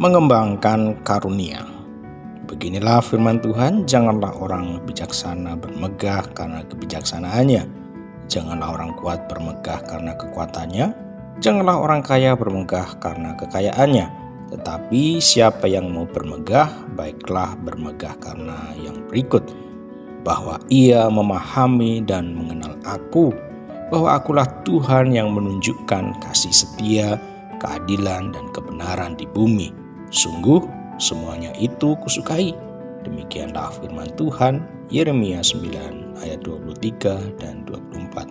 Mengembangkan karunia. Beginilah firman Tuhan, janganlah orang bijaksana bermegah karena kebijaksanaannya, janganlah orang kuat bermegah karena kekuatannya, janganlah orang kaya bermegah karena kekayaannya. Tetapi siapa yang mau bermegah, baiklah bermegah karena yang berikut, bahwa ia memahami dan mengenal aku, bahwa akulah Tuhan yang menunjukkan kasih setia, keadilan dan kebenaran di bumi. Sungguh semuanya itu kusukai. Demikianlah firman Tuhan. Yeremia 9 ayat 23 dan 24.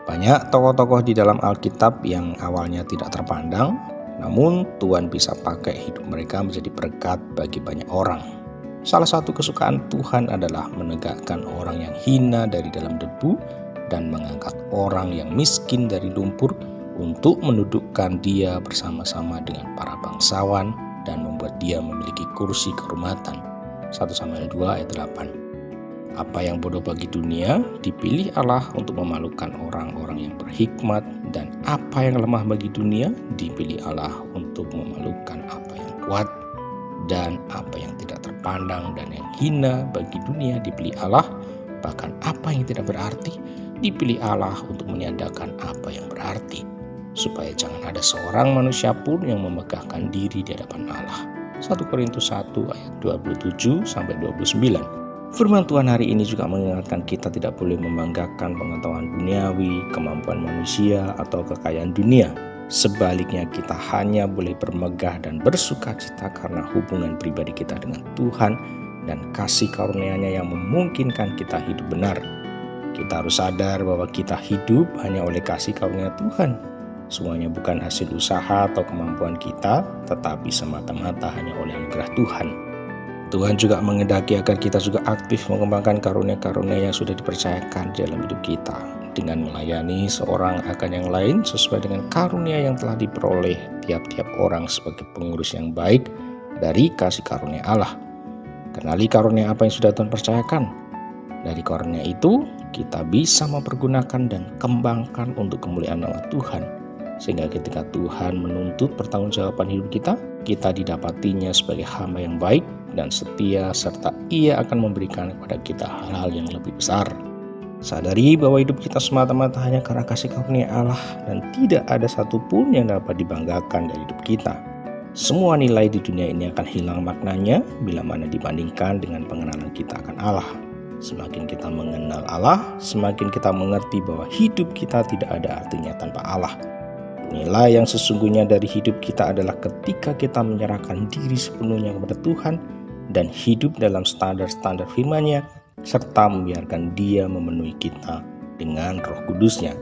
Banyak tokoh-tokoh di dalam Alkitab yang awalnya tidak terpandang, namun Tuhan bisa pakai hidup mereka menjadi berkat bagi banyak orang. Salah satu kesukaan Tuhan adalah menegakkan orang yang hina dari dalam debu dan mengangkat orang yang miskin dari lumpur untuk mendudukkan dia bersama-sama dengan para bangsawan dan membuat dia memiliki kursi kehormatan. 1 Samuel 2 ayat 8. Apa yang bodoh bagi dunia dipilih Allah untuk memalukan orang-orang yang berhikmat, dan apa yang lemah bagi dunia dipilih Allah untuk memalukan apa yang kuat, dan apa yang tidak terpandang dan yang hina bagi dunia dipilih Allah, bahkan apa yang tidak berarti dipilih Allah untuk meniadakan apa yang berarti, supaya jangan ada seorang manusia pun yang memegahkan diri di hadapan Allah. 1 Korintus 1 ayat 27-29. Firman Tuhan hari ini juga mengingatkan kita tidak boleh membanggakan pengetahuan duniawi, kemampuan manusia, atau kekayaan dunia. Sebaliknya kita hanya boleh bermegah dan bersukacita karena hubungan pribadi kita dengan Tuhan dan kasih karunia-Nya yang memungkinkan kita hidup benar. Kita harus sadar bahwa kita hidup hanya oleh kasih karunia Tuhan. Semuanya bukan hasil usaha atau kemampuan kita, tetapi semata-mata hanya oleh anugerah Tuhan. Tuhan juga menghendaki agar kita juga aktif mengembangkan karunia-karunia yang sudah dipercayakan dalam hidup kita, dengan melayani seorang akan yang lain sesuai dengan karunia yang telah diperoleh tiap-tiap orang sebagai pengurus yang baik dari kasih karunia Allah. Kenali karunia apa yang sudah Tuhan percayakan. Dari karunia itu, kita bisa mempergunakan dan kembangkan untuk kemuliaan nama Tuhan. Sehingga ketika Tuhan menuntut pertanggungjawaban hidup kita, kita didapatinya sebagai hamba yang baik dan setia, serta Ia akan memberikan kepada kita hal-hal yang lebih besar. Sadari bahwa hidup kita semata-mata hanya karena kasih karunia Allah, dan tidak ada satupun yang dapat dibanggakan dari hidup kita. Semua nilai di dunia ini akan hilang maknanya bila mana dibandingkan dengan pengenalan kita akan Allah. Semakin kita mengenal Allah, semakin kita mengerti bahwa hidup kita tidak ada artinya tanpa Allah. Nilai yang sesungguhnya dari hidup kita adalah ketika kita menyerahkan diri sepenuhnya kepada Tuhan dan hidup dalam standar-standar firman-Nya, serta membiarkan Dia memenuhi kita dengan Roh Kudus-Nya.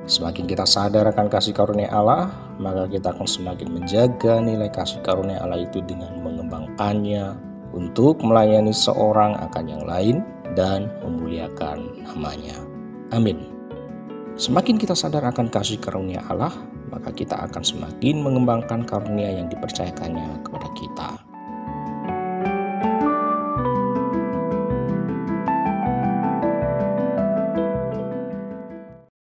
Semakin kita sadar akan kasih karunia Allah, maka kita akan semakin menjaga nilai kasih karunia Allah itu dengan mengembangkannya untuk melayani seorang akan yang lain dan memuliakan nama-Nya. Amin. Semakin kita sadar akan kasih karunia Allah, maka kita akan semakin mengembangkan karunia yang dipercayakannya kepada kita.